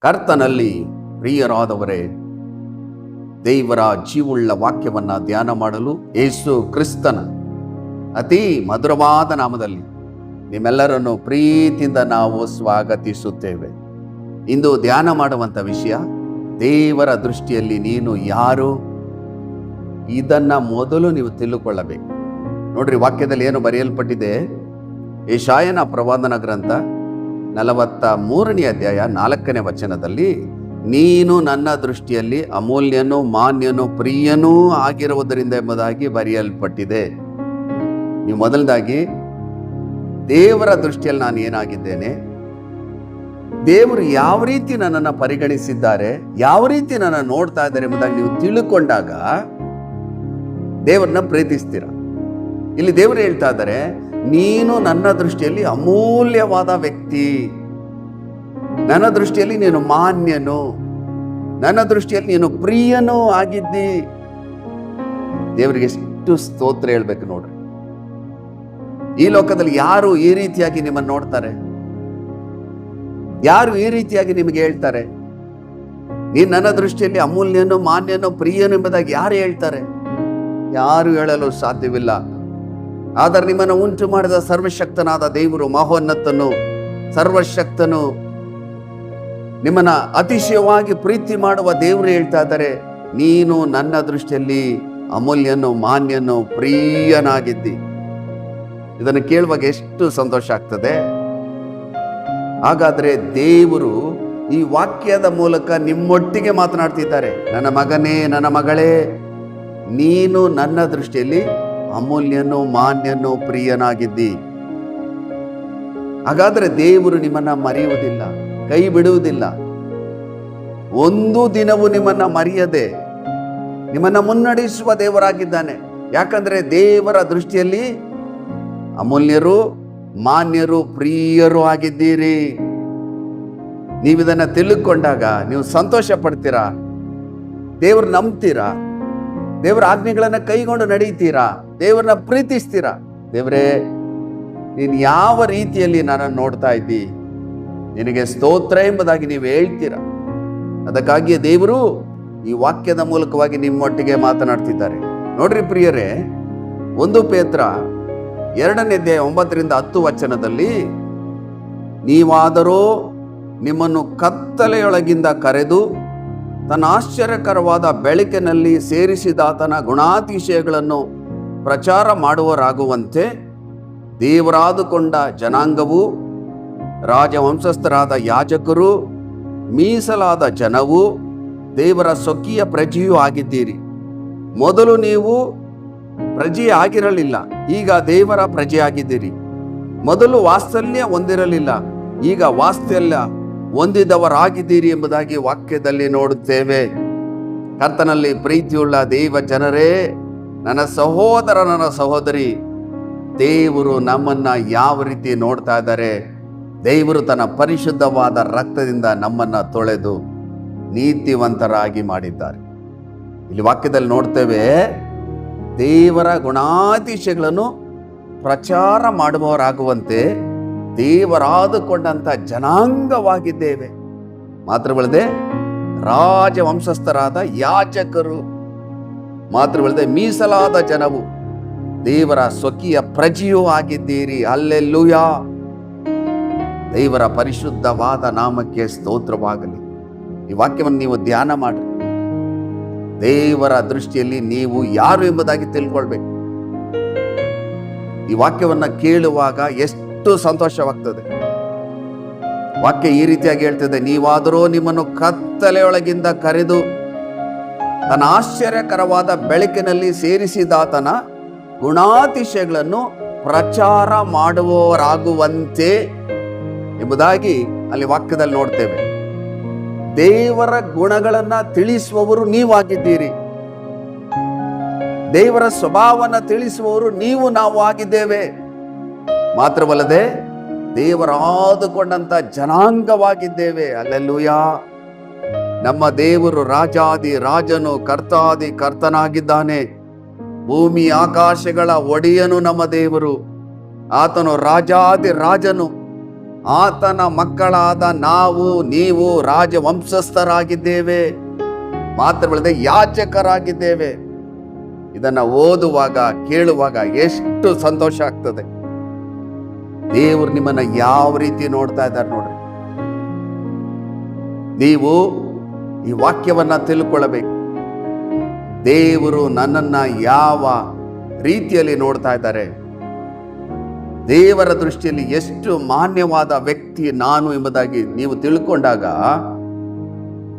ಕರ್ತನಲ್ಲಿ ಪ್ರಿಯರಾದವರೇ, ದೇವರ ಜೀವುಳ್ಳ ವಾಕ್ಯವನ್ನ ಧ್ಯಾನ ಮಾಡಲು ಯೇಸು ಕ್ರಿಸ್ತನ ಅತಿ ಮಧುರವಾದ ನಾಮದಲ್ಲಿ ನಿಮ್ಮೆಲ್ಲರನ್ನು ಪ್ರೀತಿಯಿಂದ ನಾವು ಸ್ವಾಗತಿಸುತ್ತೇವೆ. ಇಂದು ಧ್ಯಾನ ಮಾಡುವಂಥ ವಿಷಯ, ದೇವರ ದೃಷ್ಟಿಯಲ್ಲಿ ನೀನು ಯಾರು? ಇದನ್ನ ಮೊದಲು ನೀವು ತಿಳಿದುಕೊಳ್ಳಬೇಕು. ನೋಡ್ರಿ, ವಾಕ್ಯದಲ್ಲಿ ಏನು ಬರೆಯಲ್ಪಟ್ಟಿದೆ? ಯೆಶಾಯನ ಪ್ರವಾದನ ಗ್ರಂಥ 43ನೇ ಅಧ್ಯಾಯ 4ನೇ ವಚನದಲ್ಲಿ, ನೀನು ನನ್ನ ದೃಷ್ಟಿಯಲ್ಲಿ ಅಮೂಲ್ಯನೂ ಮಾನ್ಯನೂ ಪ್ರಿಯನೂ ಆಗಿರುವುದರಿಂದ ಎಂಬುದಾಗಿ ಬರೆಯಲ್ಪಟ್ಟಿದೆ. ನೀವು ಮೊದಲದಾಗಿ ದೇವರ ದೃಷ್ಟಿಯಲ್ಲಿ ನಾನು ಏನಾಗಿದ್ದೇನೆ, ದೇವರು ಯಾವ ರೀತಿ ನನ್ನನ್ನು ಪರಿಗಣಿಸಿದ್ದಾರೆ, ಯಾವ ರೀತಿ ನನ್ನ ನೋಡ್ತಾ ಇದ್ದಾರೆ ಎಂಬುದಾಗಿ ನೀವು ತಿಳ್ಕೊಂಡಾಗ ದೇವರನ್ನ ಪ್ರೀತಿಸ್ತೀರ. ಇಲ್ಲಿ ದೇವರು ಹೇಳ್ತಾ ಇದ್ದಾರೆ, ನೀನು ನನ್ನ ದೃಷ್ಟಿಯಲ್ಲಿ ಅಮೂಲ್ಯವಾದ ವ್ಯಕ್ತಿ, ನನ್ನ ದೃಷ್ಟಿಯಲ್ಲಿ ನೀನು ಮಾನ್ಯನು, ನನ್ನ ದೃಷ್ಟಿಯಲ್ಲಿ ನೀನು ಪ್ರಿಯನೂ ಆಗಿದ್ದಿ. ದೇವರಿಗೆ ಎಷ್ಟು ಸ್ತೋತ್ರ ಹೇಳ್ಬೇಕು ನೋಡ್ರಿ. ಈ ಲೋಕದಲ್ಲಿ ಯಾರು ಈ ರೀತಿಯಾಗಿ ನಿಮ್ಮನ್ನು ನೋಡ್ತಾರೆ? ಯಾರು ಈ ರೀತಿಯಾಗಿ ನಿಮಗೆ ಹೇಳ್ತಾರೆ? ನೀನು ನನ್ನ ದೃಷ್ಟಿಯಲ್ಲಿ ಅಮೂಲ್ಯನು ಮಾನ್ಯನು ಪ್ರಿಯನು ಎಂಬುದಾಗಿ ಯಾರು ಹೇಳ್ತಾರೆ? ಯಾರು ಹೇಳಲು ಸಾಧ್ಯವಿಲ್ಲ. ಆದರೆ ನಿಮ್ಮನ್ನು ಉಂಟು ಮಾಡಿದ ಸರ್ವಶಕ್ತನಾದ ದೇವರು, ಮಹೋನ್ನತನು, ಸರ್ವಶಕ್ತನು, ನಿಮ್ಮನ್ನ ಅತಿಶಯವಾಗಿ ಪ್ರೀತಿ ಮಾಡುವ ದೇವರು ಹೇಳ್ತಾ ಇದ್ದಾರೆ, ನೀನು ನನ್ನ ದೃಷ್ಟಿಯಲ್ಲಿ ಅಮೂಲ್ಯನು ಮಾನ್ಯನು ಪ್ರಿಯನಾಗಿದ್ದಿ. ಇದನ್ನು ಕೇಳುವಾಗ ಎಷ್ಟು ಸಂತೋಷ ಆಗ್ತದೆ. ಹಾಗಾದ್ರೆ ದೇವರು ಈ ವಾಕ್ಯದ ಮೂಲಕ ನಿಮ್ಮೊಟ್ಟಿಗೆ ಮಾತನಾಡ್ತಿದ್ದಾರೆ. ನನ್ನ ಮಗನೇ, ನನ್ನ ಮಗಳೇ, ನೀನು ನನ್ನ ದೃಷ್ಟಿಯಲ್ಲಿ ಅಮೂಲ್ಯನು ಮಾನ್ಯನು ಪ್ರಿಯನಾಗಿದ್ದಿ. ಹಾಗಾದ್ರೆ ದೇವರು ನಿಮ್ಮನ್ನ ಮರೆಯುವುದಿಲ್ಲ, ಕೈ ಬಿಡುವುದಿಲ್ಲ. ಒಂದು ದಿನವೂ ನಿಮ್ಮನ್ನ ಮರೆಯದೆ ನಿಮ್ಮನ್ನ ಮುನ್ನಡೆಸುವ ದೇವರಾಗಿದ್ದಾನೆ. ಯಾಕಂದ್ರೆ ದೇವರ ದೃಷ್ಟಿಯಲ್ಲಿ ಅಮೂಲ್ಯರು ಮಾನ್ಯರು ಪ್ರಿಯರು ಆಗಿದ್ದೀರಿ. ನೀವಿದನ್ನ ತಿಳಿದುಕೊಂಡಾಗ ನೀವು ಸಂತೋಷ ಪಡ್ತೀರಾ, ದೇವರು ನಂಬ್ತೀರಾ, ದೇವರ ಆಜ್ಞೆಗಳನ್ನ ಕೈಗೊಂಡು ನಡೀತೀರಾ, ದೇವರನ್ನ ಪ್ರೀತಿಸ್ತೀರಾ. ದೇವರೇ, ನೀನು ಯಾವ ರೀತಿಯಲ್ಲಿ ನನ್ನನ್ನು ನೋಡ್ತಾ ಇದ್ದಿ, ನಿನಗೆ ಸ್ತೋತ್ರ ಎಂಬುದಾಗಿ ನೀವು ಹೇಳ್ತೀರಾ. ಅದಕ್ಕಾಗಿಯೇ ದೇವರು ಈ ವಾಕ್ಯದ ಮೂಲಕವಾಗಿ ನಿಮ್ಮೊಟ್ಟಿಗೆ ಮಾತನಾಡ್ತಿದ್ದಾರೆ. ನೋಡ್ರಿ ಪ್ರಿಯರೇ, 1 ಪೇತ್ರ 2ನೇ ಅಧ್ಯಾಯ 9ರಿಂದ 10 ವಚನದಲ್ಲಿ, ನೀವಾದರೂ ನಿಮ್ಮನ್ನು ಕತ್ತಲೆಯೊಳಗಿಂದ ಕರೆದು ತನ್ನ ಆಶ್ಚರ್ಯಕರವಾದ ಬೆಳಕಿನಲ್ಲಿ ಸೇರಿಸಿದಾತನ ಗುಣಾತಿಶಯಗಳನ್ನು ಪ್ರಚಾರ ಮಾಡುವರಾಗುವಂತೆ ದೇವರಾದುಕೊಂಡ ಜನಾಂಗವು, ರಾಜವಂಶಸ್ಥರಾದ ಯಾಜಕರು, ಮೀಸಲಾದ ಜನವು, ದೇವರ ಸ್ವಕೀಯ ಪ್ರಜೆಯೂ ಆಗಿದ್ದೀರಿ. ಮೊದಲು ನೀವು ಪ್ರಜೆ ಆಗಿರಲಿಲ್ಲ, ಈಗ ದೇವರ ಪ್ರಜೆ ಆಗಿದ್ದೀರಿ. ಮೊದಲು ವಾತ್ಸಲ್ಯ ಹೊಂದಿರಲಿಲ್ಲ, ಈಗ ವಾತ್ಸಲ್ಯ ಹೊಂದಿದವರಾಗಿದ್ದೀರಿ ಎಂಬುದಾಗಿ ವಾಕ್ಯದಲ್ಲಿ ನೋಡುತ್ತೇವೆ. ಕರ್ತನಲ್ಲಿ ಪ್ರೀತಿಯುಳ್ಳ ದೇವ ಜನರೇ, ನನ್ನ ಸಹೋದರ, ನನ್ನ ಸಹೋದರಿ, ದೇವರು ನಮ್ಮನ್ನ ಯಾವ ರೀತಿ ನೋಡ್ತಾ ಇದ್ದಾರೆ? ದೇವರು ತನ್ನ ಪರಿಶುದ್ಧವಾದ ರಕ್ತದಿಂದ ನಮ್ಮನ್ನ ತೊಳೆದು ನೀತಿವಂತರಾಗಿ ಮಾಡಿದ್ದಾರೆ. ಇಲ್ಲಿ ವಾಕ್ಯದಲ್ಲಿ ನೋಡ್ತೇವೆ, ದೇವರ ಗುಣಾತಿಶಯಗಳನ್ನು ಪ್ರಚಾರ ಮಾಡುವವರಾಗುವಂತೆ ದೇವರಾದುಕೊಂಡಂತ ಜನಾಂಗವಾಗಿದ್ದೇವೆ. ಮಾತ್ರವಲ್ಲದೆ ರಾಜವಂಶಸ್ಥರಾದ ಯಾಜಕರು, ಮಾತ್ರವಲ್ಲದೆ ಮೀಸಲಾದ ಜನವು, ದೇವರ ಸ್ವಕೀಯ ಪ್ರಜೆಯೂ ಆಗಿದ್ದೀರಿ. ಹಲ್ಲೆಲೂಯಾ. ದೇವರ ಪರಿಶುದ್ಧವಾದ ನಾಮಕ್ಕೆ ಸ್ತೋತ್ರವಾಗಲಿ. ಈ ವಾಕ್ಯವನ್ನು ನೀವು ಧ್ಯಾನ ಮಾಡಿ, ದೇವರ ದೃಷ್ಟಿಯಲ್ಲಿ ನೀವು ಯಾರು ಎಂಬುದಾಗಿ ತಿಳ್ಕೊಳ್ಬೇಕು. ಈ ವಾಕ್ಯವನ್ನ ಕೇಳುವಾಗ ಎಷ್ಟು ಸಂತೋಷವಾಗ್ತದೆ. ವಾಕ್ಯ ಈ ರೀತಿಯಾಗಿ ಹೇಳ್ತದೆ, ನೀವಾದರೂ ನಿಮ್ಮನ್ನು ಕತ್ತಲೆಯೊಳಗಿಂದ ಕರೆದು ತನ್ನ ಆಶ್ಚರ್ಯಕರವಾದ ಬೆಳಕಿನಲ್ಲಿ ಸೇರಿಸಿದಾತನ ಗುಣಾತಿಶಯಗಳನ್ನು ಪ್ರಚಾರ ಮಾಡುವವರಾಗುವಂತೆ ಎಂಬುದಾಗಿ ಅಲ್ಲಿ ವಾಕ್ಯದಲ್ಲಿ ನೋಡ್ತೇವೆ. ದೇವರ ಗುಣಗಳನ್ನ ತಿಳಿಸುವವರು ನೀವಾಗಿದ್ದೀರಿ. ದೇವರ ಸ್ವಭಾವನ ತಿಳಿಸುವವರು ನಾವು ಆಗಿದ್ದೇವೆ. ಮಾತ್ರವಲ್ಲದೆ ದೇವರಾದುಕೊಂಡಂತ ಜನಾಂಗವಾಗಿದ್ದೇವೆ. ಹಲ್ಲೆಲೂಯಾ. ನಮ್ಮ ದೇವರು ರಾಜಾದಿ ರಾಜನು, ಕರ್ತಾದಿ ಕರ್ತನಾಗಿದ್ದಾನೆ. ಭೂಮಿ ಆಕಾಶಗಳ ಒಡೆಯನು ನಮ್ಮ ದೇವರು. ಆತನು ರಾಜಾದಿ ರಾಜನು, ಆತನ ಮಕ್ಕಳಾದ ನಾವು ನೀವು ರಾಜವಂಶಸ್ಥರಾಗಿದ್ದೇವೆ, ಮಾತ್ರವಲ್ಲದೆ ಯಾಜಕರಾಗಿದ್ದೇವೆ. ಇದನ್ನ ಓದುವಾಗ ಕೇಳುವಾಗ ಎಷ್ಟು ಸಂತೋಷ ಆಗ್ತದೆ. ದೇವರು ನಿಮ್ಮನ್ನ ಯಾವ ರೀತಿ ನೋಡ್ತಾ ಇದ್ದಾರೆ ನೋಡ್ರಿ. ನೀವು ಈ ವಾಕ್ಯವನ್ನ ತಿಳ್ಕೊಳ್ಳಬೇಕು. ದೇವರು ನನ್ನನ್ನ ಯಾವ ರೀತಿಯಲ್ಲಿ ನೋಡ್ತಾ ಇದ್ದಾರೆ, ದೇವರ ದೃಷ್ಟಿಯಲ್ಲಿ ಎಷ್ಟು ಮಾನ್ಯವಾದ ವ್ಯಕ್ತಿ ನಾನು ಎಂಬುದಾಗಿ ನೀವು ತಿಳ್ಕೊಂಡಾಗ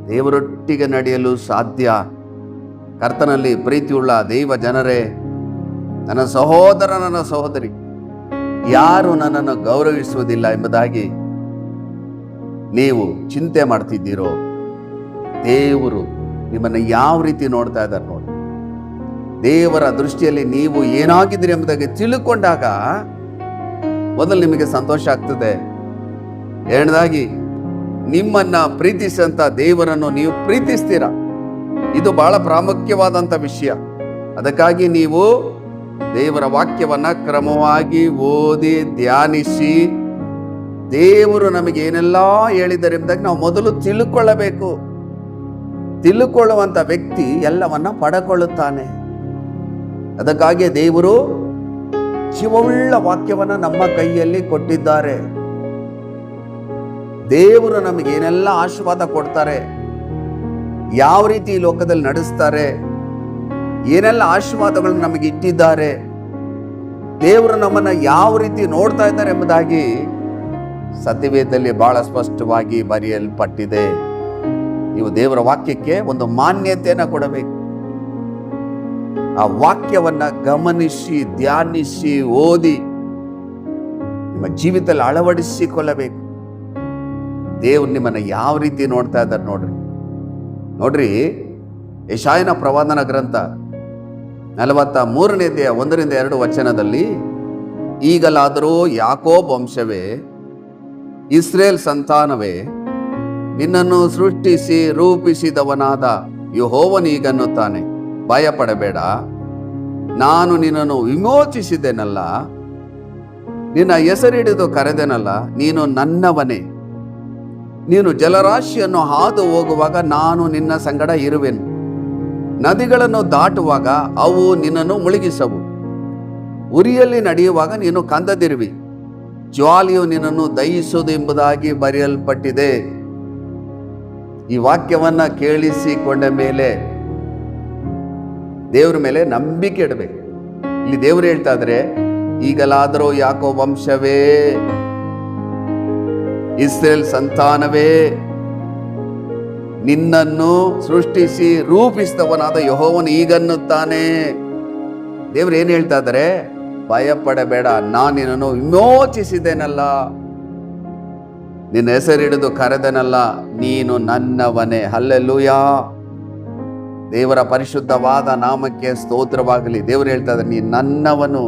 ದೇವರೊಟ್ಟಿಗೆ ನಡೆಯಲು ಸಾಧ್ಯ. ಕರ್ತನಲ್ಲಿ ಪ್ರೀತಿಯುಳ್ಳ ದೈವ ಜನರೇ, ನನ್ನ ಸಹೋದರ, ನನ್ನ ಸಹೋದರಿ, ಯಾರು ನನ್ನನ್ನು ಗೌರವಿಸುವುದಿಲ್ಲ ಎಂಬುದಾಗಿ ನೀವು ಚಿಂತೆ ಮಾಡ್ತಿದ್ದೀರೋ, ದೇವರು ನಿಮ್ಮನ್ನು ಯಾವ ರೀತಿ ನೋಡ್ತಾ ಇದ್ದಾರೆ ನೋಡಿ. ದೇವರ ದೃಷ್ಟಿಯಲ್ಲಿ ನೀವು ಏನಾಗಿದ್ದೀರಿ ಎಂಬುದಾಗಿ ತಿಳ್ಕೊಂಡಾಗ ಮೊದಲು ನಿಮಗೆ ಸಂತೋಷ ಆಗ್ತದೆ. ಎರಡನೇದಾಗಿ ನಿಮ್ಮನ್ನ ಪ್ರೀತಿಸಂತ ದೇವರನ್ನು ನೀವು ಪ್ರೀತಿಸ್ತೀರ. ಇದು ಬಹಳ ಪ್ರಾಮುಖ್ಯವಾದಂಥ ವಿಷಯ. ಅದಕ್ಕಾಗಿ ನೀವು ದೇವರ ವಾಕ್ಯವನ್ನ ಕ್ರಮವಾಗಿ ಓದಿ ಧ್ಯಾನಿಸಿ, ದೇವರು ನಮಗೆ ಏನೆಲ್ಲ ಹೇಳಿದ್ದಾರೆ ಎಂಬುದಾಗಿ ನಾವು ಮೊದಲು ತಿಳ್ಕೊಳ್ಳಬೇಕು. ತಿಳ್ಕೊಳ್ಳುವಂಥ ವ್ಯಕ್ತಿ ಎಲ್ಲವನ್ನ ಪಡೆಕೊಳ್ಳುತ್ತಾನೆ. ಅದಕ್ಕಾಗಿ ದೇವರು ಜೀವವುಳ್ಳ ವಾಕ್ಯವನ್ನ ನಮ್ಮ ಕೈಯಲ್ಲಿ ಕೊಟ್ಟಿದ್ದಾರೆ. ದೇವರು ನಮಗೆ ಏನೆಲ್ಲ ಆಶೀರ್ವಾದ ಕೊಡ್ತಾರೆ, ಯಾವ ರೀತಿ ಈ ಲೋಕದಲ್ಲಿ ನಡೆಸ್ತಾರೆ, ಏನೆಲ್ಲ ಆಶೀರ್ವಾದಗಳನ್ನು ನಮಗೆ ಇಟ್ಟಿದ್ದಾರೆ, ದೇವರು ನಮ್ಮನ್ನ ಯಾವ ರೀತಿ ನೋಡ್ತಾ ಇದ್ದಾರೆ ಎಂಬುದಾಗಿ ಸತ್ಯವೇದದಲ್ಲಿ ಬಹಳ ಸ್ಪಷ್ಟವಾಗಿ ಬರೆಯಲ್ಪಟ್ಟಿದೆ. ನೀವು ದೇವರ ವಾಕ್ಯಕ್ಕೆ ಒಂದು ಮಾನ್ಯತೆಯನ್ನು ಕೊಡಬೇಕು. ಆ ವಾಕ್ಯವನ್ನ ಗಮನಿಸಿ ಧ್ಯಾನಿಸಿ ಓದಿ ನಿಮ್ಮ ಜೀವಿತದಲ್ಲಿ ಅಳವಡಿಸಿಕೊಳ್ಳಬೇಕು. ದೇವರು ನಿಮ್ಮನ್ನ ಯಾವ ರೀತಿ ನೋಡ್ತಾ ಇದ್ದಾರೆ ನೋಡ್ರಿ. ಯೆಶಾಯನ ಪ್ರವಾದನ ಗ್ರಂಥ 43ನೇ ಅಧ್ಯಾಯ 1-2 ವಚನದಲ್ಲಿ, ಈಗಲಾದರೂ ಯಾಕೋಬ್ ವಂಶವೇ, ಇಸ್ರೇಲ್ ಸಂತಾನವೇ, ನಿನ್ನನ್ನು ಸೃಷ್ಟಿಸಿ ರೂಪಿಸಿದವನಾದ ಯೆಹೋವನೀಗನ್ನುತ್ತಾನೆ, ಭಯಪಡಬೇಡ, ನಾನು ನಿನ್ನನ್ನು ವಿಮೋಚಿಸಿದೆನಲ್ಲ, ನಿನ್ನ ಹೆಸರಿಡಿದು ಕರೆದೆನಲ್ಲ, ನೀನು ನನ್ನವನೇ. ನೀನು ಜಲರಾಶಿಯನ್ನು ಹಾದು ಹೋಗುವಾಗ ನಾನು ನಿನ್ನ ಸಂಗಡ ಇರುವೆನು, ನದಿಗಳನ್ನು ದಾಟುವಾಗ ಅವು ನಿನ್ನನ್ನು ಮುಳುಗಿಸವು, ಉರಿಯಲ್ಲಿ ನಡೆಯುವಾಗ ನೀನು ಕಂದದಿರುವಿ, ಜ್ವಾಲೆಯು ನಿನ್ನನ್ನು ದಹಿಸುವುದು ಎಂಬುದಾಗಿ ಬರೆಯಲ್ಪಟ್ಟಿದೆ. ಈ ವಾಕ್ಯವನ್ನ ಕೇಳಿಸಿಕೊಂಡ ಮೇಲೆ ದೇವರ ಮೇಲೆ ನಂಬಿಕೆ ಇಡಬೇಕು. ಇಲ್ಲಿ ದೇವರು ಹೇಳ್ತಾ ಇದ್ರೆ, ಈಗಲಾದರೂ ಯಾಕೋಬ್ ವಂಶವೇ, ಇಸ್ರೇಲ್ ಸಂತಾನವೇ, ನಿನ್ನನ್ನು ಸೃಷ್ಟಿಸಿ ರೂಪಿಸಿದವನಾದ ಯೆಹೋವನು ಈಗನ್ನುತ್ತಾನೆ. ದೇವ್ರು ಏನ್ ಹೇಳ್ತಾ ಇದ್ದಾರೆ? ಭಯಪಡಬೇಡ, ನಾನು ನಿನ್ನನ್ನು ವಿಮೋಚಿಸಿದೆನಲ್ಲ, ನಿನ್ನ ಹೆಸರಿಡಿದು ಕರೆದನಲ್ಲ, ನೀನು ನನ್ನವನೇ. ಹಲ್ಲೆಲೂಯಾ. ದೇವರ ಪರಿಶುದ್ಧವಾದ ನಾಮಕ್ಕೆ ಸ್ತೋತ್ರವಾಗಲಿ. ದೇವರು ಹೇಳ್ತಾ ಇದ್ದಾರೆ, ನೀನು ನನ್ನವನು,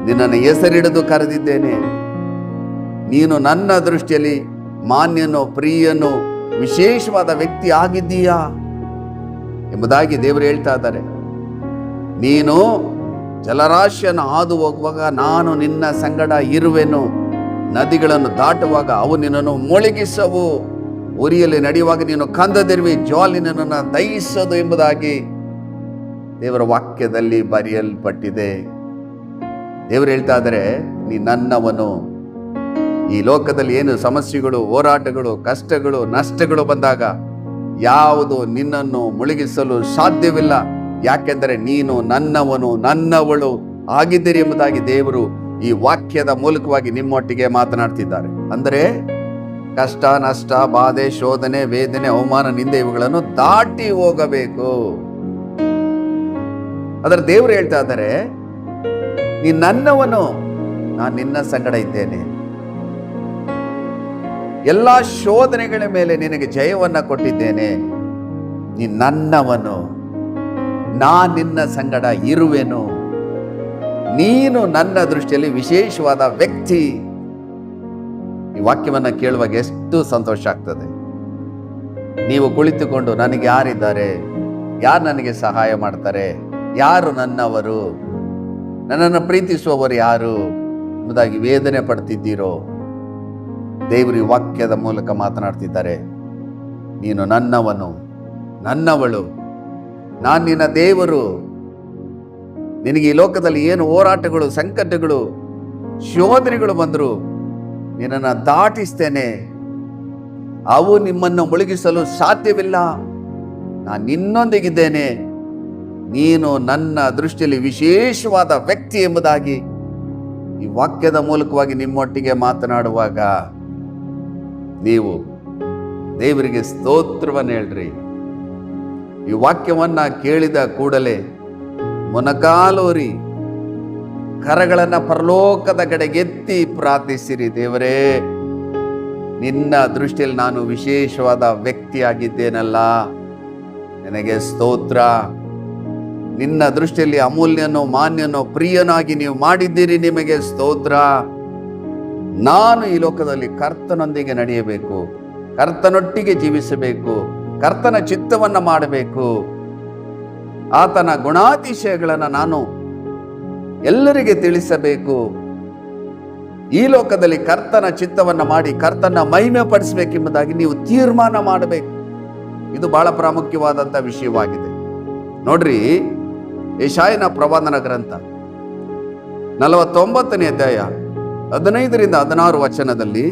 ನಿನ್ನನ್ನು ಹೆಸರಿಡಿದು ಕರೆದಿದ್ದೇನೆ, ನೀನು ನನ್ನ ದೃಷ್ಟಿಯಲ್ಲಿ ಮಾನ್ಯನು, ಪ್ರಿಯನು, ವಿಶೇಷವಾದ ವ್ಯಕ್ತಿ ಆಗಿದ್ದೀಯಾ ಎಂಬುದಾಗಿ ದೇವರು ಹೇಳ್ತಾ ಇದ್ದಾರೆ. ನೀನು ಜಲರಾಶಿಯನ್ನು ಹಾದು ಹೋಗುವಾಗ ನಾನು ನಿನ್ನ ಸಂಗಡ ಇರುವೆನು, ನದಿಗಳನ್ನು ದಾಟುವಾಗ ಅವು ನಿನ್ನನ್ನು ಮುಳುಗಿಸವು, ಉರಿಯಲ್ಲಿ ನಡೆಯುವಾಗ ನೀನು ಕಂದದಿರುವಿ, ಜ್ವಾಲೆ ನಿನ್ನನ್ನು ದಹಿಸೋದು ಎಂಬುದಾಗಿ ದೇವರ ವಾಕ್ಯದಲ್ಲಿ ಬರೆಯಲ್ಪಟ್ಟಿದೆ. ದೇವರು ಹೇಳ್ತಾ ಇದ್ದಾರೆ, ನೀ ನನ್ನವನು. ಈ ಲೋಕದಲ್ಲಿ ಏನು ಸಮಸ್ಯೆಗಳು, ಹೋರಾಟಗಳು, ಕಷ್ಟಗಳು, ನಷ್ಟಗಳು ಬಂದಾಗ ಯಾವುದು ನಿನ್ನನ್ನು ಮುಳುಗಿಸಲು ಸಾಧ್ಯವಿಲ್ಲ. ಯಾಕೆಂದರೆ ನೀನು ನನ್ನವನು, ನನ್ನವಳು ಆಗಿದ್ದೀರಿ ಎಂಬುದಾಗಿ ದೇವರು ಈ ವಾಕ್ಯದ ಮೂಲಕವಾಗಿ ನಿಮ್ಮೊಟ್ಟಿಗೆ ಮಾತನಾಡ್ತಿದ್ದಾರೆ. ಅಂದರೆ ಕಷ್ಟ, ನಷ್ಟ, ಬಾಧೆ, ಶೋಧನೆ, ವೇದನೆ, ಅವಮಾನ, ನಿಂದೆ ಇವುಗಳನ್ನು ದಾಟಿ ಹೋಗಬೇಕು. ಅದರ ದೇವರು ಹೇಳ್ತಾ ಇದ್ದಾರೆ, ನೀ ನನ್ನವನು, ನಾನು ನಿನ್ನ ಸಂಗಡ ಇದ್ದೇನೆ. ಎಲ್ಲ ಶೋಧನೆಗಳ ಮೇಲೆ ನಿನಗೆ ಜಯವನ್ನ ಕೊಟ್ಟಿದ್ದೇನೆ. ನೀ ನನ್ನವನು, ನಾನು ನಿನ್ನ ಸಂಗಡ ಇರುವೆನು, ನೀನು ನನ್ನ ದೃಷ್ಟಿಯಲ್ಲಿ ವಿಶೇಷವಾದ ವ್ಯಕ್ತಿ. ಈ ವಾಕ್ಯವನ್ನ ಕೇಳುವಾಗ ಎಷ್ಟು ಸಂತೋಷ ಆಗ್ತದೆ. ನೀವು ಕುಳಿತುಕೊಂಡು ನನಗೆ ಯಾರಿದ್ದಾರೆ, ಯಾರು ನನಗೆ ಸಹಾಯ ಮಾಡ್ತಾರೆ, ಯಾರು ನನ್ನವರು, ನನ್ನನ್ನು ಪ್ರೀತಿಸುವವರು ಯಾರು ಎಂಬುದಾಗಿ ವೇದನೆ ಪಡ್ತಿದ್ದೀರೋ, ದೇವರು ಈ ವಾಕ್ಯದ ಮೂಲಕ ಮಾತನಾಡ್ತಿದ್ದಾರೆ. ನೀನು ನನ್ನವನು, ನನ್ನವಳು, ನಾನು ನಿನ್ನ ದೇವರು. ನಿನಗೆ ಈ ಲೋಕದಲ್ಲಿ ಏನು ಹೋರಾಟಗಳು, ಸಂಕಟಗಳು, ಶೋಧನೆಗಳು ಬಂದರು ನಿನ್ನನ್ನು ದಾಟಿಸ್ತೇನೆ. ಅವು ನಿಮ್ಮನ್ನು ಮುಳುಗಿಸಲು ಸಾಧ್ಯವಿಲ್ಲ. ನಾನು ನಿನ್ನೊಂದಿಗಿದ್ದೇನೆ. ನೀನು ನನ್ನ ದೃಷ್ಟಿಯಲ್ಲಿ ವಿಶೇಷವಾದ ವ್ಯಕ್ತಿ ಎಂಬುದಾಗಿ ಈ ವಾಕ್ಯದ ಮೂಲಕವಾಗಿ ನಿಮ್ಮೊಟ್ಟಿಗೆ ಮಾತನಾಡುವಾಗ ನೀವು ದೇವರಿಗೆ ಸ್ತೋತ್ರವನ್ನು ಹೇಳ್ರಿ. ಈ ವಾಕ್ಯವನ್ನ ಕೇಳಿದ ಕೂಡಲೇ ಮೊಣಕಾಲೂರಿ ಕರಗಳನ್ನು ಪರಲೋಕದ ಕಡೆಗೆತ್ತಿ ಪ್ರಾರ್ಥಿಸಿರಿ. ದೇವರೇ, ನಿನ್ನ ದೃಷ್ಟಿಯಲ್ಲಿ ನಾನು ವಿಶೇಷವಾದ ವ್ಯಕ್ತಿಯಾಗಿದ್ದೇನಲ್ಲ, ನನಗೆ ಸ್ತೋತ್ರ. ನಿನ್ನ ದೃಷ್ಟಿಯಲ್ಲಿ ಅಮೂಲ್ಯನೋ, ಮಾನ್ಯನೋ, ಪ್ರಿಯನಾಗಿ ನೀವು ಮಾಡಿದ್ದೀರಿ, ನಿಮಗೆ ಸ್ತೋತ್ರ. ನಾನು ಈ ಲೋಕದಲ್ಲಿ ಕರ್ತನೊಂದಿಗೆ ನಡೆಯಬೇಕು, ಕರ್ತನೊಟ್ಟಿಗೆ ಜೀವಿಸಬೇಕು, ಕರ್ತನ ಚಿತ್ತವನ್ನು ಮಾಡಬೇಕು. ಆತನ ಗುಣಾತಿಶಯಗಳನ್ನು ನಾನು ಎಲ್ಲರಿಗೆ ತಿಳಿಸಬೇಕು. ಈ ಲೋಕದಲ್ಲಿ ಕರ್ತನ ಚಿತ್ತವನ್ನು ಮಾಡಿ ಕರ್ತನ ಮಹಿಮೆ ಪಡಿಸಬೇಕೆಂಬುದಾಗಿ ನೀವು ತೀರ್ಮಾನ ಮಾಡಬೇಕು. ಇದು ಬಹಳ ಪ್ರಾಮುಖ್ಯವಾದಂಥ ವಿಷಯವಾಗಿದೆ. ನೋಡ್ರಿ, ಯೆಶಾಯನ ಪ್ರವಾದನ ಗ್ರಂಥ 49ನೇ ಅಧ್ಯಾಯ 15-16 ವಚನದಲ್ಲಿ,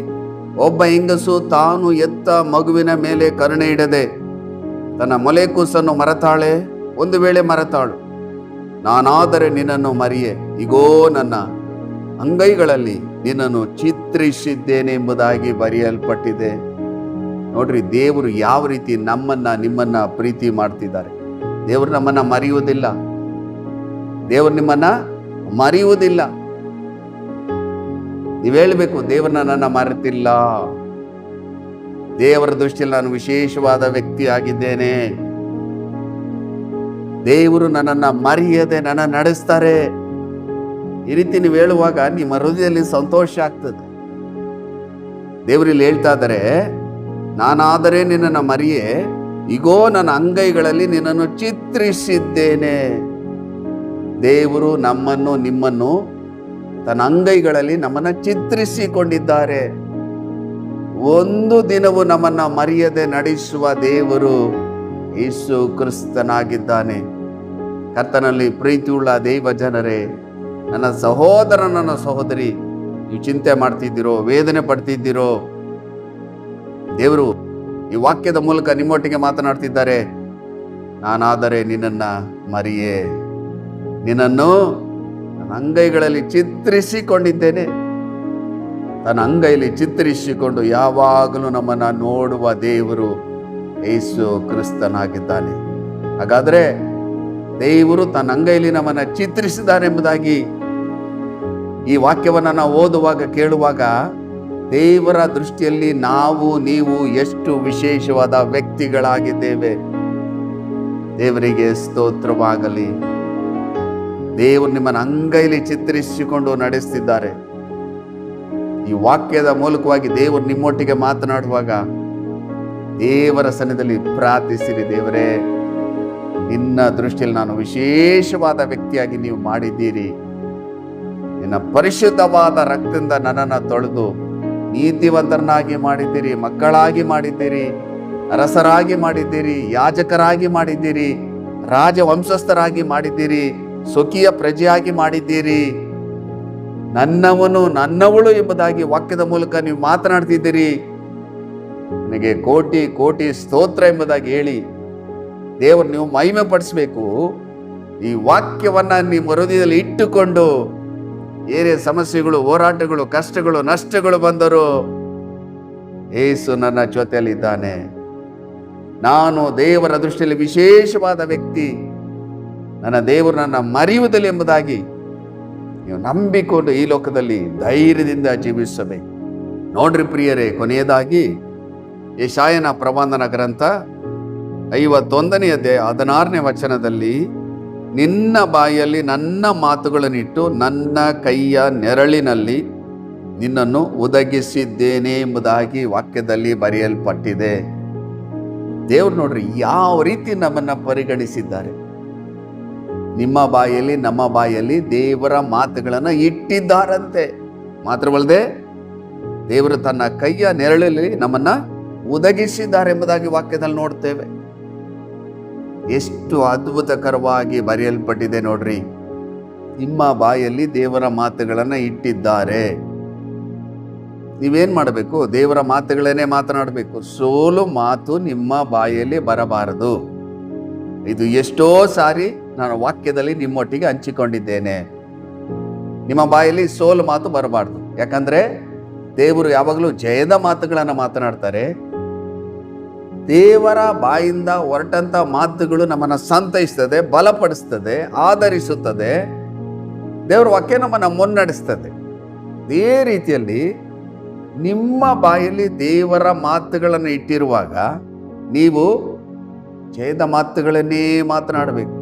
ಒಬ್ಬ ಹೆಂಗಸು ತಾನು ಎತ್ತ ಮಗುವಿನ ಮೇಲೆ ಕರುಣೆ ಇಡದೆ ತನ್ನ ಮೊಲೆ ಕೂಸನ್ನು ಮರೆತಾಳೆ. ಒಂದು ವೇಳೆ ಮರೆತಾಳು, ನಾನಾದರೆ ನಿನ್ನನ್ನು ಮರೆಯೆ, ಇಗೋ ನನ್ನ ಅಂಗೈಗಳಲ್ಲಿ ನಿನ್ನನ್ನು ಚಿತ್ರಿಸಿದ್ದೇನೆ ಎಂಬುದಾಗಿ ಬರೆಯಲ್ಪಟ್ಟಿದೆ. ನೋಡ್ರಿ, ದೇವರು ಯಾವ ರೀತಿ ನಿಮ್ಮನ್ನ ಪ್ರೀತಿ ಮಾಡ್ತಿದ್ದಾರೆ. ದೇವರು ನಮ್ಮನ್ನ ಮರೆಯುವುದಿಲ್ಲ. ದೇವರು ನಿಮ್ಮನ್ನ ಮರೆಯುವುದಿಲ್ಲ. ನೀವು ಹೇಳಬೇಕು, ದೇವರನ್ನ ನನ್ನ ಮರೆತಿಲ್ಲ. ದೇವರ ದೃಷ್ಟಿಯಲ್ಲಿ ನಾನು ವಿಶೇಷವಾದ ವ್ಯಕ್ತಿ ಆಗಿದ್ದೇನೆ. ದೇವರು ನನ್ನನ್ನು ಮರೆಯದೆ ನನ್ನ ನಡೆಸ್ತಾರೆ. ಈ ರೀತಿ ನೀವು ಹೇಳುವಾಗ ನಿಮ್ಮ ಹೃದಯದಲ್ಲಿ ಸಂತೋಷ ಆಗ್ತದೆ. ದೇವರಲ್ಲಿ ಹೇಳ್ತಾ ಇದ್ದಾರೆ, ನಾನಾದರೆ ನಿನ್ನನ್ನು ಮರೆಯೆ, ಇಗೋ ನನ್ನ ಅಂಗೈಗಳಲ್ಲಿ ನಿನ್ನನ್ನು ಚಿತ್ರಿಸಿದ್ದೇನೆ. ದೇವರು ನಮ್ಮನ್ನು, ನಿಮ್ಮನ್ನು ತನ್ನ ಅಂಗೈಗಳಲ್ಲಿ ನಮ್ಮನ್ನು ಚಿತ್ರಿಸಿಕೊಂಡಿದ್ದಾರೆ. ಒಂದು ದಿನವೂ ನಮ್ಮನ್ನ ಮರೆಯದೆ ನಡೆಸುವ ದೇವರು ಯೇಸು ಕ್ರಿಸ್ತನಾಗಿದ್ದಾನೆ. ಕರ್ತನಲ್ಲಿ ಪ್ರೀತಿಯುಳ್ಳ ದೈವ ಜನರೇ, ನನ್ನ ಸಹೋದರ, ನನ್ನ ಸಹೋದರಿ, ನೀವು ಚಿಂತೆ ಮಾಡ್ತಿದ್ದೀರೋ, ವೇದನೆ ಪಡ್ತಿದ್ದೀರೋ, ದೇವರು ಈ ವಾಕ್ಯದ ಮೂಲಕ ನಿಮ್ಮೊಟ್ಟಿಗೆ ಮಾತನಾಡ್ತಿದ್ದಾರೆ. ನಾನಾದರೆ ನಿನ್ನನ್ನ ಮರೆಯೇ, ನಿನ್ನನ್ನು ನನ್ನ ಅಂಗೈಗಳಲ್ಲಿ ಚಿತ್ರಿಸಿಕೊಂಡಿದ್ದೇನೆ. ತನ್ನ ಅಂಗೈಲಿ ಚಿತ್ರಿಸಿಕೊಂಡು ಯಾವಾಗಲೂ ನಮ್ಮನ್ನ ನೋಡುವ ದೇವರು ಯೇಸು ಕ್ರಿಸ್ತನಾಗಿದ್ದಾನೆ. ಹಾಗಾದ್ರೆ ದೇವರು ತನ್ನ ಅಂಗೈಲಿ ನಮ್ಮನ್ನ ಚಿತ್ರಿಸಿದ್ದಾನೆ ಎಂಬುದಾಗಿ ಈ ವಾಕ್ಯವನ್ನು ನಾವು ಓದುವಾಗ, ಕೇಳುವಾಗ, ದೇವರ ದೃಷ್ಟಿಯಲ್ಲಿ ನಾವು, ನೀವು ಎಷ್ಟು ವಿಶೇಷವಾದ ವ್ಯಕ್ತಿಗಳಾಗಿದ್ದೇವೆ. ದೇವರಿಗೆ ಸ್ತೋತ್ರವಾಗಲಿ. ದೇವರು ನಿಮ್ಮನ್ನು ಅಂಗೈಲಿ ಚಿತ್ರಿಸಿಕೊಂಡು ನಡೆಸ್ತಿದ್ದಾರೆ. ಈ ವಾಕ್ಯದ ಮೂಲಕವಾಗಿ ದೇವರು ನಿಮ್ಮೊಟ್ಟಿಗೆ ಮಾತನಾಡುವಾಗ ದೇವರ ಸನ್ನಿಧಿಯಲ್ಲಿ ಪ್ರಾರ್ಥಿಸಿರಿ. ದೇವರೇ, ನಿನ್ನ ದೃಷ್ಟಿಯಲ್ಲಿ ನಾನು ವಿಶೇಷವಾದ ವ್ಯಕ್ತಿಯಾಗಿ ನೀವು ಮಾಡಿದ್ದೀರಿ. ನಿನ್ನ ಪರಿಶುದ್ಧವಾದ ರಕ್ತದಿಂದ ನನ್ನನ್ನು ತೊಳೆದು ನೀತಿವಂತರನ್ನಾಗಿ ಮಾಡಿದ್ದೀರಿ, ಮಕ್ಕಳಾಗಿ ಮಾಡಿದ್ದೀರಿ, ಅರಸರಾಗಿ ಮಾಡಿದ್ದೀರಿ, ಯಾಜಕರಾಗಿ ಮಾಡಿದ್ದೀರಿ, ರಾಜವಂಶಸ್ಥರಾಗಿ ಮಾಡಿದ್ದೀರಿ, ಸ್ವಕೀಯ ಪ್ರಜೆಯಾಗಿ ಮಾಡಿದ್ದೀರಿ. ನನ್ನವನು, ನನ್ನವಳು ಎಂಬುದಾಗಿ ವಾಕ್ಯದ ಮೂಲಕ ನೀವು ಮಾತನಾಡ್ತಿದ್ದೀರಿ. ನನಗೆ ಕೋಟಿ ಕೋಟಿ ಸ್ತೋತ್ರ ಎಂಬುದಾಗಿ ಹೇಳಿ ದೇವರು ನೀವು ಮಹಿಮೆ ಪಡಿಸಬೇಕು. ಈ ವಾಕ್ಯವನ್ನ ನಿಮ್ಮ ಹೃದಯದಲ್ಲಿ ಇಟ್ಟುಕೊಂಡು ಏನೇ ಸಮಸ್ಯೆಗಳು, ಹೋರಾಟಗಳು, ಕಷ್ಟಗಳು, ನಷ್ಟಗಳು ಬಂದರೂ ಯೇಸು ನನ್ನ ಜೊತೆಯಲ್ಲಿದ್ದಾನೆ. ನಾನು ದೇವರ ದೃಷ್ಟಿಯಲ್ಲಿ ವಿಶೇಷವಾದ ವ್ಯಕ್ತಿ, ನನ್ನ ದೇವರು ನನ್ನ ಮರೆಯುವುದಿಲ್ಲ ಎಂಬುದಾಗಿ ನೀವು ನಂಬಿಕೊಂಡು ಈ ಲೋಕದಲ್ಲಿ ಧೈರ್ಯದಿಂದ ಜೀವಿಸಬೇಕು. ನೋಡ್ರಿ ಪ್ರಿಯರೇ, ಕೊನೆಯದಾಗಿ ಯೆಶಾಯನ ಪ್ರವಾದನ ಗ್ರಂಥ 51ನೇ ಅಧ್ಯಾಯ 16ನೇ ವಚನದಲ್ಲಿ, ನಿನ್ನ ಬಾಯಲ್ಲಿ ನನ್ನ ಮಾತುಗಳನ್ನಿಟ್ಟು ನನ್ನ ಕೈಯ ನೆರಳಿನಲ್ಲಿ ನಿನ್ನನ್ನು ಒದಗಿಸಿದ್ದೇನೆ ಎಂಬುದಾಗಿ ವಾಕ್ಯದಲ್ಲಿ ಬರೆಯಲ್ಪಟ್ಟಿದೆ. ದೇವರು ನೋಡ್ರಿ ಯಾವ ರೀತಿ ನಮ್ಮನ್ನ ಪರಿಗಣಿಸಿದ್ದಾರೆ. ನಿಮ್ಮ ಬಾಯಲ್ಲಿ, ನಮ್ಮ ಬಾಯಲ್ಲಿ ದೇವರ ಮಾತುಗಳನ್ನು ಇಟ್ಟಿದ್ದಾರಂತೆ. ಮಾತ್ರವಲ್ಲದೆ ದೇವರು ತನ್ನ ಕೈಯ ನೆರಳಲ್ಲಿ ನಮ್ಮನ್ನ ಒದಗಿಸಿದ್ದಾರೆ ಎಂಬುದಾಗಿ ವಾಕ್ಯದಲ್ಲಿ ನೋಡ್ತೇವೆ. ಎಷ್ಟು ಅದ್ಭುತಕರವಾಗಿ ಬರೆಯಲ್ಪಟ್ಟಿದೆ ನೋಡ್ರಿ. ನಿಮ್ಮ ಬಾಯಲ್ಲಿ ದೇವರ ಮಾತುಗಳನ್ನ ಇಟ್ಟಿದ್ದಾರೆ. ನೀವೇನ್ ಮಾಡಬೇಕು? ದೇವರ ಮಾತುಗಳನ್ನೇ ಮಾತನಾಡಬೇಕು. ಸೋಲು ಮಾತು ನಿಮ್ಮ ಬಾಯಲ್ಲಿ ಬರಬಾರದು. ಇದು ಎಷ್ಟೋ ಸಾರಿ ನಾನು ವಾಕ್ಯದಲ್ಲಿ ನಿಮ್ಮೊಟ್ಟಿಗೆ ಹಂಚಿಕೊಂಡಿದ್ದೇನೆ. ನಿಮ್ಮ ಬಾಯಲ್ಲಿ ಸೋಲು ಮಾತು ಬರಬಾರ್ದು. ಯಾಕಂದ್ರೆ ದೇವರು ಯಾವಾಗಲೂ ಜಯದ ಮಾತುಗಳನ್ನು ಮಾತನಾಡ್ತಾರೆ. ದೇವರ ಬಾಯಿಂದ ಹೊರಟಂತ ಮಾತುಗಳು ನಮ್ಮನ್ನು ಸಂತೈಸ್ತದೆ, ಬಲಪಡಿಸ್ತದೆ, ಆಧರಿಸುತ್ತದೆ. ದೇವರ ವಾಕ್ಯ ನಮ್ಮನ್ನು ಮುನ್ನಡೆಸ್ತದೆ. ಇದೇ ರೀತಿಯಲ್ಲಿ ನಿಮ್ಮ ಬಾಯಲ್ಲಿ ದೇವರ ಮಾತುಗಳನ್ನು ಇಟ್ಟಿರುವಾಗ ನೀವು ಜಯದ ಮಾತುಗಳನ್ನೇ ಮಾತನಾಡಬೇಕು.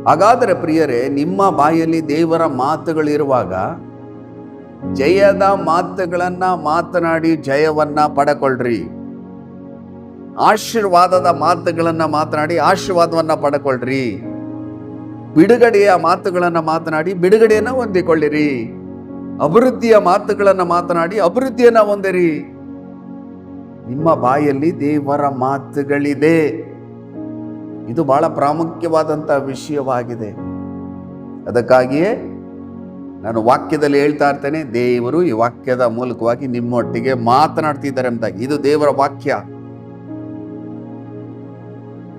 ಹಾಗಾದರೆ ಪ್ರಿಯರೇ, ನಿಮ್ಮ ಬಾಯಲ್ಲಿ ದೇವರ ಮಾತುಗಳಿರುವಾಗ ಜಯದ ಮಾತುಗಳನ್ನ ಮಾತನಾಡಿ ಜಯವನ್ನ ಪಡೆಕೊಳ್ಳ್ರಿ. ಆಶೀರ್ವಾದದ ಮಾತುಗಳನ್ನ ಮಾತನಾಡಿ ಆಶೀರ್ವಾದವನ್ನ ಪಡೆಕೊಳ್ಳ್ರಿ. ಬಿಡುಗಡೆಯ ಮಾತುಗಳನ್ನ ಮಾತನಾಡಿ ಬಿಡುಗಡೆಯನ್ನ ಹೊಂದಿಕೊಳ್ಳಿರಿ. ಅಭಿವೃದ್ಧಿಯ ಮಾತುಗಳನ್ನ ಮಾತನಾಡಿ ಅಭಿವೃದ್ಧಿಯನ್ನ ಹೊಂದಿರಿ. ನಿಮ್ಮ ಬಾಯಲ್ಲಿ ದೇವರ ಮಾತುಗಳಿದೆ. ಇದು ಬಹಳ ಪ್ರಾಮುಖ್ಯವಾದಂಥ ವಿಷಯವಾಗಿದೆ. ಅದಕ್ಕಾಗಿಯೇ ನಾನು ವಾಕ್ಯದಲ್ಲಿ ಹೇಳ್ತಾ ಇರ್ತೇನೆ, ದೇವರು ಈ ವಾಕ್ಯದ ಮೂಲಕವಾಗಿ ನಿಮ್ಮೊಟ್ಟಿಗೆ ಮಾತನಾಡ್ತಿದ್ದಾರೆ ಎಂಬುದಾಗಿ. ಇದು ದೇವರ ವಾಕ್ಯ.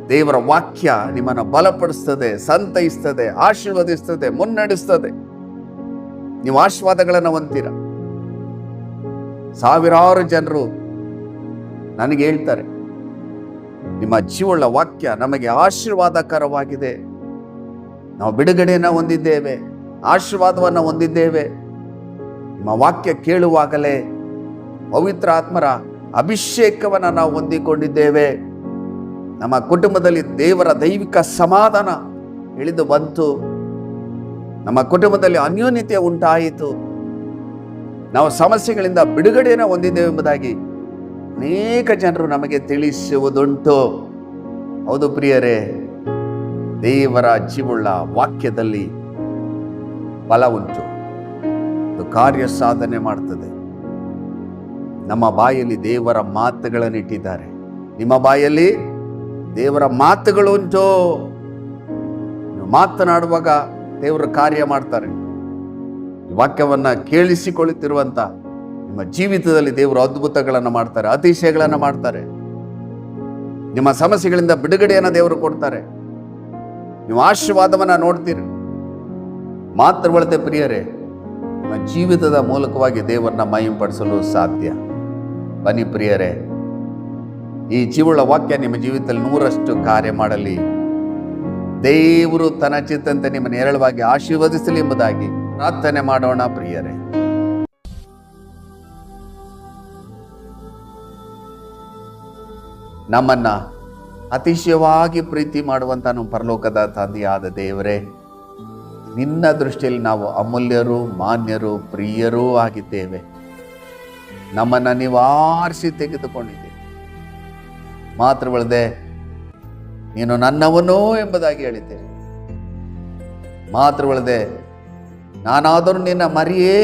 ದೇವರ ವಾಕ್ಯ ನಿಮ್ಮನ್ನು ಬಲಪಡಿಸ್ತದೆ, ಸಂತೈಸ್ತದೆ, ಆಶೀರ್ವದಿಸ್ತದೆ, ಮುನ್ನಡೆಸ್ತದೆ. ನೀವು ಆಶೀರ್ವಾದಗಳನ್ನು ಹೊಂದ್ತೀರ. ಸಾವಿರಾರು ಜನರು ನನಗೆ ಹೇಳ್ತಾರೆ, ನಿಮ್ಮ ಜೀವಳ ವಾಕ್ಯ ನಮಗೆ ಆಶೀರ್ವಾದಕರವಾಗಿದೆ. ನಾವು ಬಿಡುಗಡೆಯನ್ನು ಹೊಂದಿದ್ದೇವೆ, ಆಶೀರ್ವಾದವನ್ನು ಹೊಂದಿದ್ದೇವೆ. ನಿಮ್ಮ ವಾಕ್ಯ ಕೇಳುವಾಗಲೇ ಪವಿತ್ರ ಆತ್ಮರ ಅಭಿಷೇಕವನ್ನು ನಾವು ಹೊಂದಿಕೊಂಡಿದ್ದೇವೆ. ನಮ್ಮ ಕುಟುಂಬದಲ್ಲಿ ದೇವರ ದೈವಿಕ ಸಮಾಧಾನ ಇಳಿದು ಬಂತು. ನಮ್ಮ ಕುಟುಂಬದಲ್ಲಿ ಅನ್ಯೋನ್ಯತೆ ಉಂಟಾಯಿತು. ನಾವು ಸಮಸ್ಯೆಗಳಿಂದ ಬಿಡುಗಡೆಯನ್ನು ಹೊಂದಿದ್ದೇವೆ ಎಂಬುದಾಗಿ ಅನೇಕ ಜನರು ನಮಗೆ ತಿಳಿಸುವುದುಂಟು. ಹೌದು ಪ್ರಿಯರೇ, ದೇವರ ಜೀವುಳ್ಳ ವಾಕ್ಯದಲ್ಲಿ ಬಲ ಉಂಟು. ಅದು ಕಾರ್ಯ ಸಾಧನೆ ಮಾಡ್ತದೆ. ನಮ್ಮ ಬಾಯಲ್ಲಿ ದೇವರ ಮಾತುಗಳನ್ನು ಇಟ್ಟಿದ್ದಾರೆ. ನಿಮ್ಮ ಬಾಯಲ್ಲಿ ದೇವರ ಮಾತುಗಳು ಉಂಟು. ನೀವು ಮಾತನಾಡುವಾಗ ದೇವರು ಕಾರ್ಯ ಮಾಡ್ತಾರೆ. ವಾಕ್ಯವನ್ನ ಕೇಳಿಸಿಕೊಳ್ಳುತ್ತಿರುವಂತ ನಿಮ್ಮ ಜೀವಿತದಲ್ಲಿ ದೇವರು ಅದ್ಭುತಗಳನ್ನು ಮಾಡ್ತಾರೆ, ಅತಿಶಯಗಳನ್ನು ಮಾಡ್ತಾರೆ. ನಿಮ್ಮ ಸಮಸ್ಯೆಗಳಿಂದ ಬಿಡುಗಡೆಯನ್ನು ದೇವರು ಕೊಡ್ತಾರೆ. ನೀವು ಆಶೀರ್ವಾದವನ್ನ ನೋಡ್ತೀರಿ. ಮಾತ್ರವಲ್ಲದೆ ಪ್ರಿಯರೇ, ನಿಮ್ಮ ಜೀವಿತದ ಮೂಲಕವಾಗಿ ದೇವರನ್ನ ಮಹಿಮೆಪಡಿಸಲು ಸಾಧ್ಯ. ಬನ್ನಿ ಪ್ರಿಯರೇ, ಈ ಜೀವಳ ವಾಕ್ಯ ನಿಮ್ಮ ಜೀವಿತದಲ್ಲಿ 100ರಷ್ಟು ಕಾರ್ಯ ಮಾಡಲಿ. ದೇವರು ತನ್ನ ಚಿತ್ತಂತೆ ನಿಮ್ಮನ್ನು ಹೇರಳವಾಗಿ ಆಶೀರ್ವದಿಸಲಿ ಎಂಬುದಾಗಿ ಪ್ರಾರ್ಥನೆ ಮಾಡೋಣ. ಪ್ರಿಯರೇ, ನಮ್ಮನ್ನ ಅತಿಶಯವಾಗಿ ಪ್ರೀತಿ ಮಾಡುವಂತ ನಮ್ಮ ಪರಲೋಕದ ತಂದೆಯಾದ ದೇವರೇ, ನಿನ್ನ ದೃಷ್ಟಿಯಲ್ಲಿ ನಾವು ಅಮೂಲ್ಯರು, ಮಾನ್ಯರು, ಪ್ರಿಯರೂ ಆಗಿದ್ದೇವೆ. ನಮ್ಮನ್ನ ನೀವು ಆರಿಸಿ ತೆಗೆದುಕೊಂಡಿದ್ದೀವಿ. ಮಾತ್ರವಲ್ಲದೆ ನೀನು ನನ್ನವನೋ ಎಂಬುದಾಗಿ ಹೇಳಿದ್ದೇನೆ. ಮಾತ್ರವಲ್ಲದೆ ನಾನಾದರೂ ನಿನ್ನ ಮರಿಯೇ,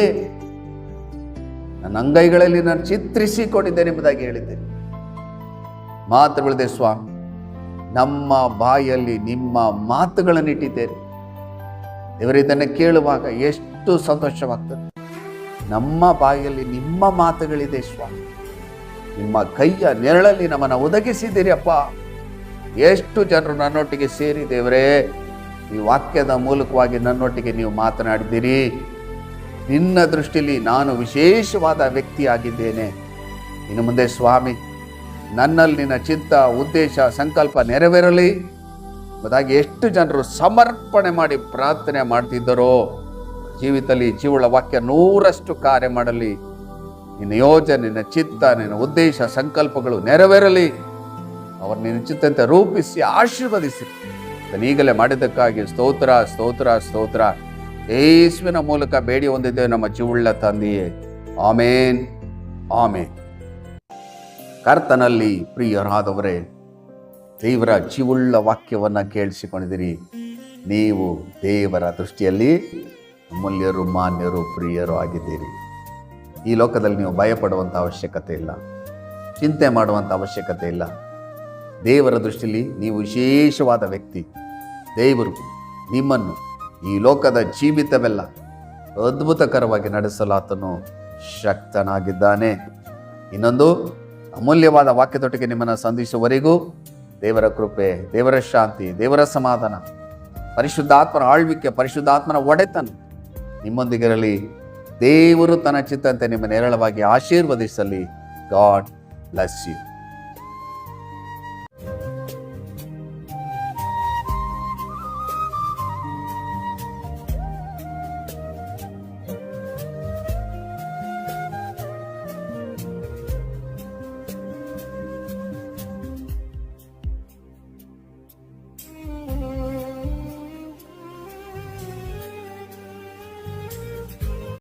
ನನ್ನ ಅಂಗೈಗಳಲ್ಲಿ ನಾನು ಚಿತ್ರಿಸಿಕೊಂಡಿದ್ದೇನೆ ಎಂಬುದಾಗಿ ಹೇಳಿದ್ದೇನೆ. ಮಾತ್ರವಲ್ಲದೆ ಸ್ವಾಮಿ, ನಮ್ಮ ಬಾಯಲ್ಲಿ ನಿಮ್ಮ ಮಾತುಗಳನ್ನು ಇಟ್ಟಿದ್ದೇನೆ. ಇವರಿದ್ದನ್ನು ಕೇಳುವಾಗ ಎಷ್ಟು ಸಂತೋಷವಾಗ್ತದೆ. ನಮ್ಮ ಬಾಯಲ್ಲಿ ನಿಮ್ಮ ಮಾತುಗಳಿದೆ ಸ್ವಾಮಿ. ನಿಮ್ಮ ಕೈಯ ನೆರಳಲ್ಲಿ ನಮ್ಮನ್ನು ಒದಗಿಸಿದ್ದೀರಿ ಅಪ್ಪ. ಎಷ್ಟು ಜನರು ನನ್ನೊಟ್ಟಿಗೆ ಸೇರಿ ದೇವರೇ, ಈ ವಾಕ್ಯದ ಮೂಲಕವಾಗಿ ನನ್ನೊಟ್ಟಿಗೆ ನೀವು ಮಾತನಾಡಿದ್ದೀರಿ. ನಿನ್ನ ದೃಷ್ಟಿಯಲ್ಲಿ ನಾನು ವಿಶೇಷವಾದ ವ್ಯಕ್ತಿಯಾಗಿದ್ದೇನೆ. ಇನ್ನು ಮುಂದೆ ಸ್ವಾಮಿ, ನನ್ನಲ್ಲಿ ನಿನ್ನ ಚಿತ್ತ, ಉದ್ದೇಶ, ಸಂಕಲ್ಪ ನೆರವೇರಲಿ ಎಂಬುದಾಗಿ ಎಷ್ಟು ಜನರು ಸಮರ್ಪಣೆ ಮಾಡಿ ಪ್ರಾರ್ಥನೆ ಮಾಡ್ತಿದ್ದರೋ, ಜೀವಿತದಲ್ಲಿ ಜೀವಳ ವಾಕ್ಯ 100ರಷ್ಟು ಕಾರ್ಯ ಮಾಡಲಿ. ನಿನ್ನ ಯೋಜನೆ, ನಿನ್ನ ಚಿತ್ತ, ನಿನ್ನ ಉದ್ದೇಶ, ಸಂಕಲ್ಪಗಳು ನೆರವೇರಲಿ. ಅವರು ನಿನ್ನ ಚಿತ್ತಂತೆ ರೂಪಿಸಿ ಆಶೀರ್ವದಿಸಿ ಈಗಲೇ ಮಾಡಿದ್ದಕ್ಕಾಗಿ ಸ್ತೋತ್ರ, ಸ್ತೋತ್ರ, ಸ್ತೋತ್ರ. ಯೇಸುವಿನ ಮೂಲಕ ಬೇಡಿ ಹೊಂದಿದ್ದೇವೆ ನಮ್ಮ ಜೀವುಳ್ಳ ತಂದೆಯೇ. ಆಮೇನ್, ಆಮೇನ್. ಕರ್ತನಲ್ಲಿ ಪ್ರಿಯರಾದವರೇ, ದೇವರ ಜೀವುಳ್ಳ ವಾಕ್ಯವನ್ನು ಕೇಳಿಸಿಕೊಂಡಿದ್ದೀರಿ. ನೀವು ದೇವರ ದೃಷ್ಟಿಯಲ್ಲಿ ಅಮೂಲ್ಯರು, ಮಾನ್ಯರು, ಪ್ರಿಯರು ಆಗಿದ್ದೀರಿ. ಈ ಲೋಕದಲ್ಲಿ ನೀವು ಭಯಪಡುವಂಥ ಅವಶ್ಯಕತೆ ಇಲ್ಲ, ಚಿಂತೆ ಮಾಡುವಂಥ ಅವಶ್ಯಕತೆ ಇಲ್ಲ. ದೇವರ ದೃಷ್ಟಿಯಲ್ಲಿ ನೀವು ವಿಶೇಷವಾದ ವ್ಯಕ್ತಿ. ದೇವರು ನಿಮ್ಮನ್ನು ಈ ಲೋಕದ ಜೀವಿತವೆಲ್ಲ ಅದ್ಭುತಕರವಾಗಿ ನಡೆಸಲು ಆತನು ಶಕ್ತನಾಗಿದ್ದಾನೆ. ಇನ್ನೊಂದು ಅಮೂಲ್ಯವಾದ ವಾಕ್ಯದೊಟ್ಟಿಗೆ ನಿಮ್ಮನ್ನು ಸಂಧಿಸುವವರೆಗೂ ದೇವರ ಕೃಪೆ, ದೇವರ ಶಾಂತಿ, ದೇವರ ಸಮಾಧಾನ, ಪರಿಶುದ್ಧಾತ್ಮನ ಆಳ್ವಿಕೆ, ಪರಿಶುದ್ಧಾತ್ಮನ ಒಡೆತನ ನಿಮ್ಮೊಂದಿಗಿರಲಿ. ದೇವರು ತನ್ನ ಚಿತ್ತಂತೆ ನಿಮ್ಮನ್ನು ಹೇರಳವಾಗಿ ಆಶೀರ್ವದಿಸಲಿ. God bless you.